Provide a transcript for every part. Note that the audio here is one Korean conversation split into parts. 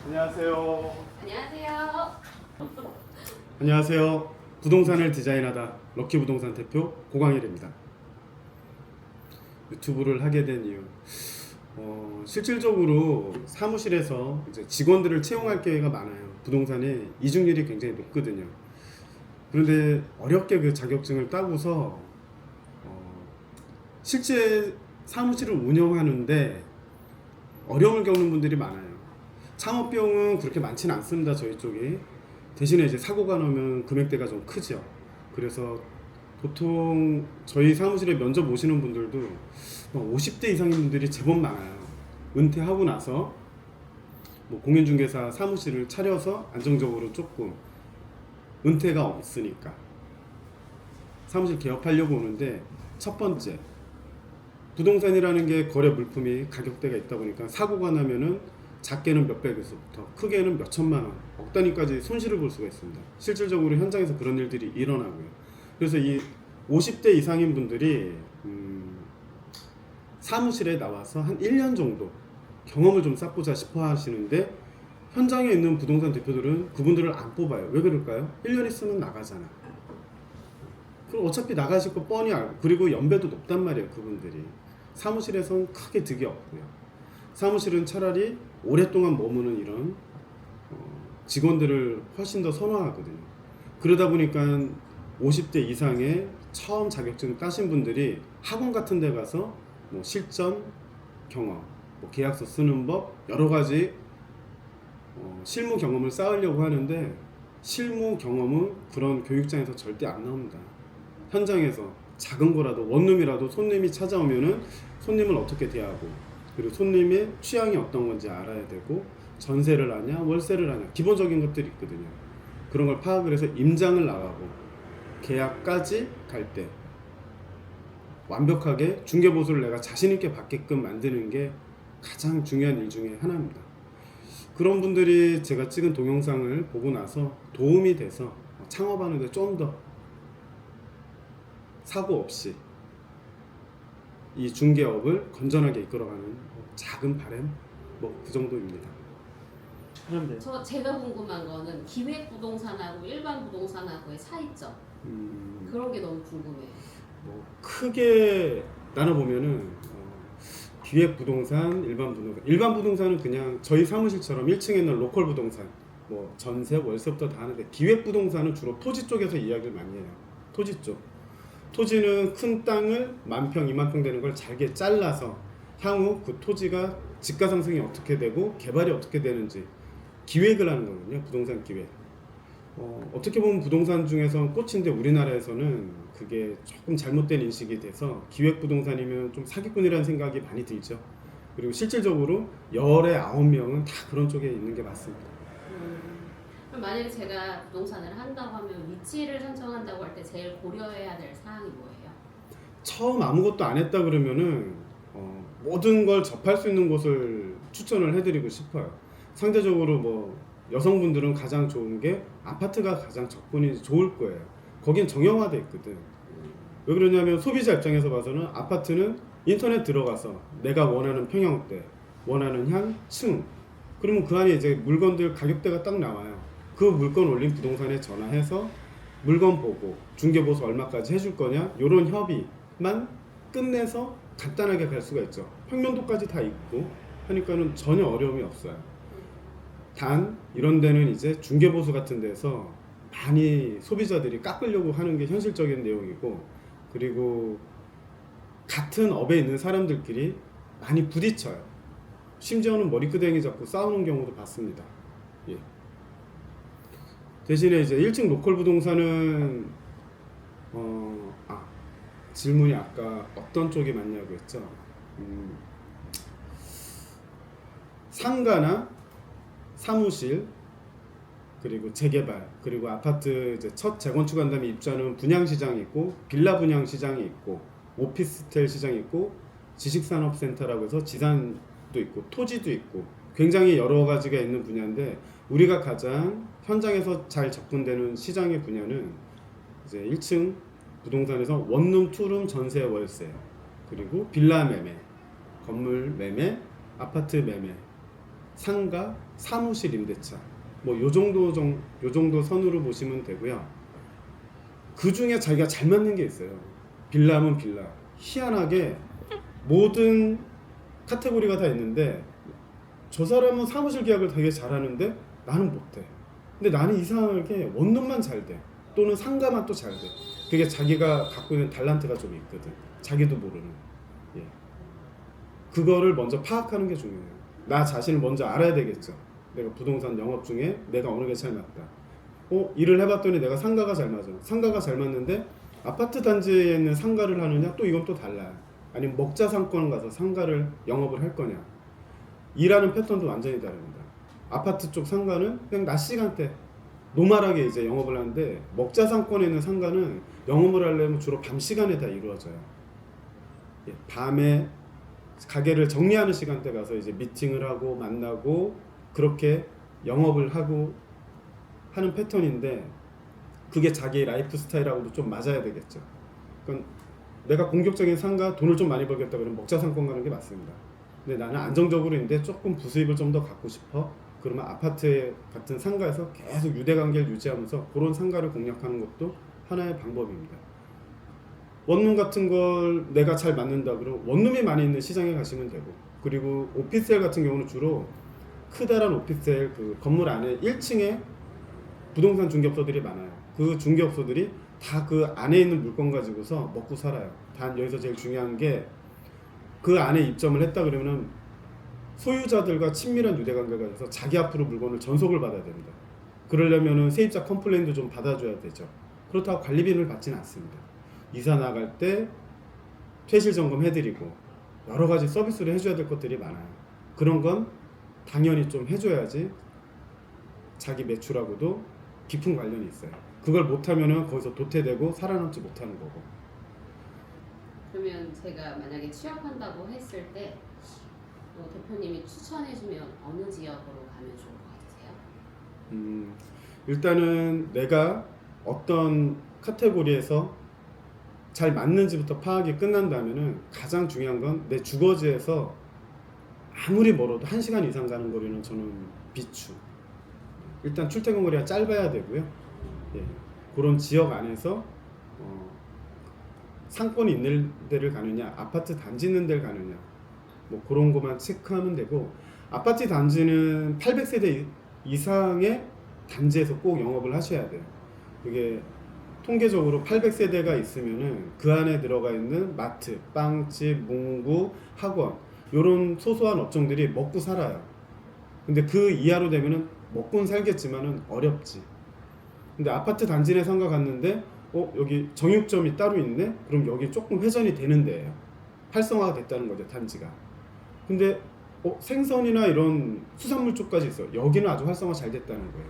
안녕하세요. 안녕하세요. 안녕하세요. 부동산을 디자인하다 럭키부동산 대표 고광일입니다. 유튜브를 하게 된 이유, 실질적으로 사무실에서 이제 직원들을 채용할 기회가 많아요. 부동산의 이중률이 굉장히 높거든요. 그런데 어렵게 그 자격증을 따고서 실제 사무실을 운영하는데 어려움을 겪는 분들이 많아요. 창업 비용은 그렇게 많지는 않습니다. 저희 쪽이. 대신에 이제 사고가 나면 금액대가 좀 크죠. 그래서 보통 저희 사무실에 면접 오시는 분들도 50대 이상인 분들이 제법 많아요. 은퇴하고 나서 뭐 공인중개사 사무실을 차려서 안정적으로 조금 은퇴가 없으니까 사무실 개업하려고 오는데, 첫 번째, 부동산이라는 게 거래 물품이 가격대가 있다 보니까 사고가 나면은 작게는 몇백에서부터 크게는 몇 천만 원, 억 단위까지 손실을 볼 수가 있습니다. 실질적으로 현장에서 그런 일들이 일어나고요. 그래서 이 50대 이상인 분들이 사무실에 나와서 한 1년 정도 경험을 좀 쌓고자 싶어 하시는데, 현장에 있는 부동산 대표들은 그분들을 안 뽑아요. 왜 그럴까요? 1년 있으면 나가잖아. 그럼 어차피 나가실 거 뻔히 알고, 그리고 연배도 높단 말이에요. 그분들이 사무실에선 크게 득이 없고요. 사무실은 차라리 오랫동안 머무는 이런 직원들을 훨씬 더 선호하거든요. 그러다 보니까 50대 이상의 처음 자격증 따신 분들이 학원 같은 데 가서 뭐 실전 경험, 뭐 계약서 쓰는 법, 여러 가지 실무 경험을 쌓으려고 하는데, 실무 경험은 그런 교육장에서 절대 안 나옵니다. 현장에서 작은 거라도, 원룸이라도 손님이 찾아오면은 손님을 어떻게 대하고, 그리고 손님의 취향이 어떤 건지 알아야 되고, 전세를 하냐 월세를 하냐 기본적인 것들이 있거든요. 그런 걸 파악을 해서 임장을 나가고 계약까지 갈 때 완벽하게 중개보수를 내가 자신 있게 받게끔 만드는 게 가장 중요한 일 중에 하나입니다. 그런 분들이 제가 찍은 동영상을 보고 나서 도움이 돼서 창업하는 데 좀 더 사고 없이 이 중개업을 건전하게 이끌어가는 작은 바람, 뭐 그 정도입니다. 그런데 제가 궁금한 거는 기획 부동산하고 일반 부동산하고의 차이점. 그런 게 너무 궁금해요. 뭐 크게 나눠보면은 기획 부동산, 일반 부동산은 그냥 저희 사무실처럼 1층에 있는 로컬 부동산, 뭐 전세, 월세부터 다 하는데, 기획 부동산은 주로 토지 쪽에서 이야기를 많이 해요. 토지 쪽. 토지는 큰 땅을 10,000평, 20,000평 되는 걸 잘게 잘라서 향후 그 토지가 집가 상승이 어떻게 되고 개발이 어떻게 되는지 기획을 하는 거거든요. 부동산 기획. 어떻게 보면 부동산 중에서 꽃인데, 우리나라에서는 그게 조금 잘못된 인식이 돼서 기획 부동산이면 좀 사기꾼이라는 생각이 많이 들죠. 그리고 실질적으로 열의 9명은 다 그런 쪽에 있는 게 맞습니다. 그럼 만약에 제가 부동산을 한다고 하면 위치를 선정한다고 할 때 제일 고려해야 될 사항이 뭐예요? 처음 아무것도 안 했다 그러면은 모든 걸 접할 수 있는 곳을 추천을 해드리고 싶어요. 상대적으로 뭐 여성분들은 가장 좋은 게 아파트가 가장 접근이 좋을 거예요. 거긴 정형화돼 있거든. 왜 그러냐면 소비자 입장에서 봐서는 아파트는 인터넷 들어가서 내가 원하는 평형대, 원하는 향, 층, 그러면 그 안에 이제 물건들 가격대가 딱 나와요. 그 물건 올린 부동산에 전화해서 물건 보고 중개보수 얼마까지 해줄 거냐, 요런 협의만 끝내서 간단하게 갈 수가 있죠. 평면도까지 다 있고 하니까는 전혀 어려움이 없어요. 단 이런 데는 이제 중개보수 같은 데서 많이 소비자들이 깎으려고 하는 게 현실적인 내용이고, 그리고 같은 업에 있는 사람들끼리 많이 부딪혀요. 심지어는 머리끄댕이 잡고 싸우는 경우도 봤습니다. 예. 대신에 이제 1층 로컬 부동산은 질문이 아까 어떤 쪽이 맞냐고 했죠. 상가나 사무실, 그리고 재개발, 그리고 아파트 이제 첫 재건축한 다음에 입주하는 분양 시장이 있고, 빌라 분양 시장이 있고, 오피스텔 시장이 있고, 지식산업센터라고 해서 지산도 있고, 토지도 있고, 굉장히 여러 가지가 있는 분야인데, 우리가 가장 현장에서 잘 접근되는 시장의 분야는 이제 1층 부동산에서 원룸, 투룸, 전세, 월세, 그리고 빌라 매매, 건물 매매, 아파트 매매, 상가, 사무실 임대차 뭐 요 정도 선으로 보시면 되고요. 그 중에 자기가 잘 맞는 게 있어요. 빌라면 빌라. 희한하게 모든 카테고리가 다 있는데 저 사람은 사무실 계약을 되게 잘하는데 나는 못해. 근데 나는 이상하게 원룸만 잘 돼. 또는 상가만 또 잘 돼. 그게 자기가 갖고 있는 달란트가 좀 있거든. 자기도 모르는. 예. 그거를 먼저 파악하는 게 중요해요. 나 자신을 먼저 알아야 되겠죠. 내가 부동산 영업 중에 내가 어느 게 잘 맞다. 일을 해봤더니 내가 상가가 잘 맞아. 상가가 잘 맞는데 아파트 단지에 있는 상가를 하느냐? 또 이건 또 달라요. 아니면 먹자 상권 가서 상가를 영업을 할 거냐? 일하는 패턴도 완전히 다릅니다. 아파트 쪽 상가는 그냥 낮 시간대 노멀하게 이제 영업을 하는데 먹자 상권에 있는 상가는 영업을 하려면 주로 밤 시간에 다 이루어져요. 예, 밤에 가게를 정리하는 시간대 가서 이제 미팅을 하고 만나고 그렇게 영업을 하고 하는 패턴인데 그게 자기 라이프 스타일하고도 좀 맞아야 되겠죠. 그러니까 내가 공격적인 상가 돈을 좀 많이 벌겠다 그러면 먹자 상권 가는 게 맞습니다. 근데 나는 안정적으로 있는데 조금 부수입을 좀 더 갖고 싶어. 그러면 아파트 같은 상가에서 계속 유대관계를 유지하면서 그런 상가를 공략하는 것도 하나의 방법입니다. 원룸 같은 걸 내가 잘 맞는다 그러면 원룸이 많이 있는 시장에 가시면 되고, 그리고 오피스텔 같은 경우는 주로 크다란 오피스텔 그 건물 안에 1층에 부동산 중개업소들이 많아요. 그 중개업소들이 다 그 안에 있는 물건 가지고서 먹고 살아요. 단 여기서 제일 중요한 게 그 안에 입점을 했다 그러면은 소유자들과 친밀한 유대관계가 있어서 자기 앞으로 물건을 전속을 받아야 됩니다. 그러려면은 세입자 컴플레인도 좀 받아줘야 되죠. 그렇다고 관리비를 받지는 않습니다. 이사 나갈 때 퇴실 점검 해드리고 여러 가지 서비스를 해줘야 될 것들이 많아요. 그런 건 당연히 좀 해줘야지 자기 매출하고도 깊은 관련이 있어요. 그걸 못하면은 거기서 도태되고 살아남지 못하는 거고. 그러면 제가 만약에 취업한다고 했을 때 대표님이 추천해주면 어느 지역으로 가면 좋을 것 같으세요? 일단은 내가 어떤 카테고리에서 잘 맞는지부터 파악이 끝난다면은 가장 중요한 건 내 주거지에서 아무리 멀어도 1시간 이상 가는 거리는 저는 비추. 일단 출퇴근 거리가 짧아야 되고요. 예, 그런 지역 안에서 상권이 있는 데를 가느냐, 아파트 단지 있는 데를 가느냐, 뭐 그런 것만 체크하면 되고, 아파트 단지는 800세대 이상의 단지에서 꼭 영업을 하셔야 돼요. 그게 통계적으로 800세대가 있으면은 그 안에 들어가 있는 마트, 빵집, 문구, 학원 이런 소소한 업종들이 먹고 살아요. 근데 그 이하로 되면은 먹고는 살겠지만은 어렵지. 근데 아파트 단지 내 상가 갔는데 여기 정육점이 따로 있네? 그럼 여기 조금 회전이 되는 데예요. 활성화가 됐다는 거죠, 단지가. 근데 생선이나 이런 수산물 쪽까지 있어. 여기는 아주 활성화 잘 됐다는 거예요.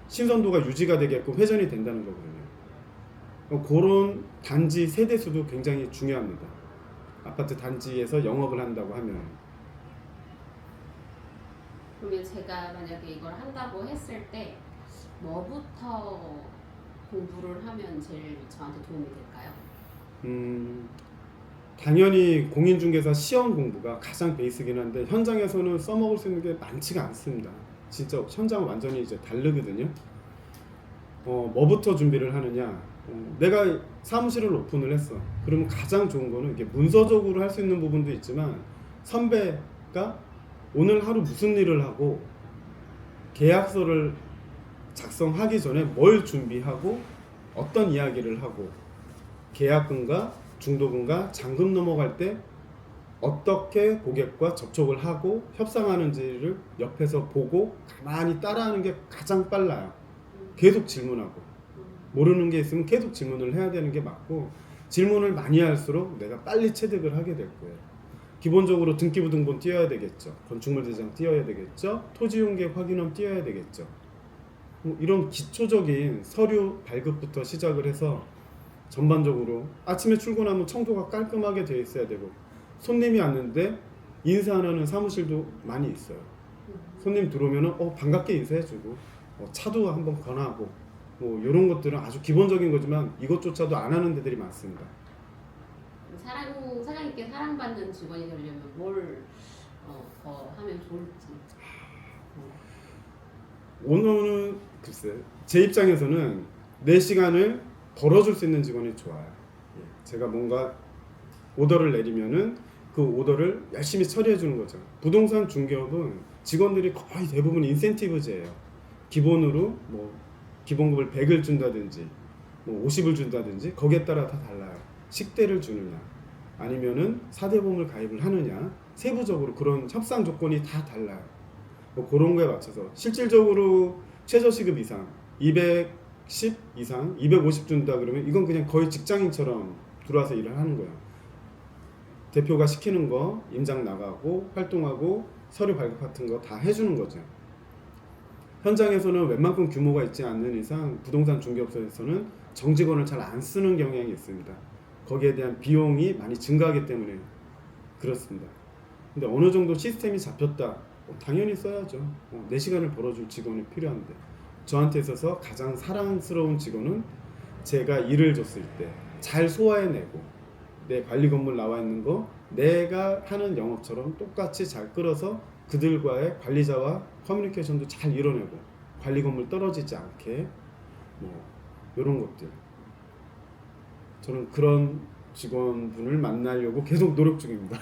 신선도가 유지가 되게끔 회전이 된다는 거거든요. 그런 단지 세대수도 굉장히 중요합니다. 아파트 단지에서 영업을 한다고 하면. 그러면 제가 만약에 이걸 한다고 했을 때 뭐부터 공부를 하면 제일 저한테 도움이 될까요? 당연히 공인중개사 시험 공부가 가장 베이스긴 한데 현장에서는 써먹을 수 있는 게 많지가 않습니다. 진짜 현장은 완전히 이제 다르거든요. 뭐부터 준비를 하느냐? 내가 사무실을 오픈을 했어. 그러면 가장 좋은 거는 이게 문서적으로 할 수 있는 부분도 있지만 선배가 오늘 하루 무슨 일을 하고 계약서를 작성하기 전에 뭘 준비하고 어떤 이야기를 하고 계약금과 중도금과 잔금 넘어갈 때 어떻게 고객과 접촉을 하고 협상하는지를 옆에서 보고 가만히 따라하는 게 가장 빨라요. 계속 질문하고 모르는 게 있으면 계속 질문을 해야 되는 게 맞고, 질문을 많이 할수록 내가 빨리 체득을 하게 될 거예요. 기본적으로 등기부등본 띄워야 되겠죠. 건축물 대장 띄워야 되겠죠. 토지용계 확인원 띄워야 되겠죠. 이런 기초적인 서류 발급부터 시작을 해서 전반적으로 아침에 출근하면 청소가 깔끔하게 되어 있어야 되고, 손님이 왔는데 인사 안 하는 사무실도 많이 있어요. 손님 들어오면은 반갑게 인사해주고 차도 한번 권하고 뭐 이런 것들은 아주 기본적인 거지만 이것조차도 안 하는 데들이 많습니다. 사장님께 사랑받는 직원이 되려면 뭘 더 하면 좋을지. 오너는 글쎄 제 입장에서는 내 시간을 벌어줄 수 있는 직원이 좋아요. 예, 제가 뭔가 오더를 내리면은 그 오더를 열심히 처리해 주는 거죠. 부동산 중개업은 직원들이 거의 대부분 인센티브제예요. 기본으로 뭐 기본급을 100을 준다든지 뭐 50을 준다든지 거기에 따라 다 달라요. 식대를 주느냐 아니면은 사대보험을 가입을 하느냐 세부적으로 그런 협상 조건이 다 달라요. 뭐 그런 거에 맞춰서 실질적으로 최저시급 이상 210 이상 250 준다 그러면 이건 그냥 거의 직장인처럼 들어와서 일을 하는 거예요. 대표가 시키는 거 임장 나가고 활동하고 서류 발급 같은 거 다 해주는 거죠. 현장에서는 웬만큼 규모가 있지 않는 이상 부동산 중개업소에서는 정직원을 잘 안 쓰는 경향이 있습니다. 거기에 대한 비용이 많이 증가하기 때문에 그렇습니다. 근데 어느 정도 시스템이 잡혔다 당연히 써야죠. 내 시간을 벌어줄 직원이 필요한데 저한테 있어서 가장 사랑스러운 직원은 제가 일을 줬을 때 잘 소화해내고 내 관리 건물 나와 있는 거 내가 하는 영업처럼 똑같이 잘 끌어서 그들과의 관리자와 커뮤니케이션도 잘 이뤄내고 관리 건물 떨어지지 않게 뭐 이런 것들 저는 그런 직원분을 만나려고 계속 노력 중입니다.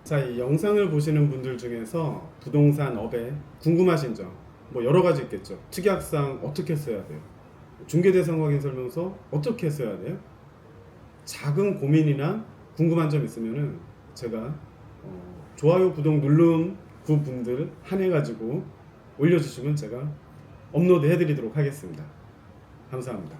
자, 이 영상을 보시는 분들 중에서 부동산 업에 궁금하신 점 뭐 여러 가지 있겠죠. 특약상 어떻게 써야 돼요? 중개대상 확인 설명서 어떻게 써야 돼요? 작은 고민이나 궁금한 점 있으면은 제가 좋아요, 구독 누른 그 분들 한해가지고 올려주시면 제가 업로드 해드리도록 하겠습니다. 감사합니다.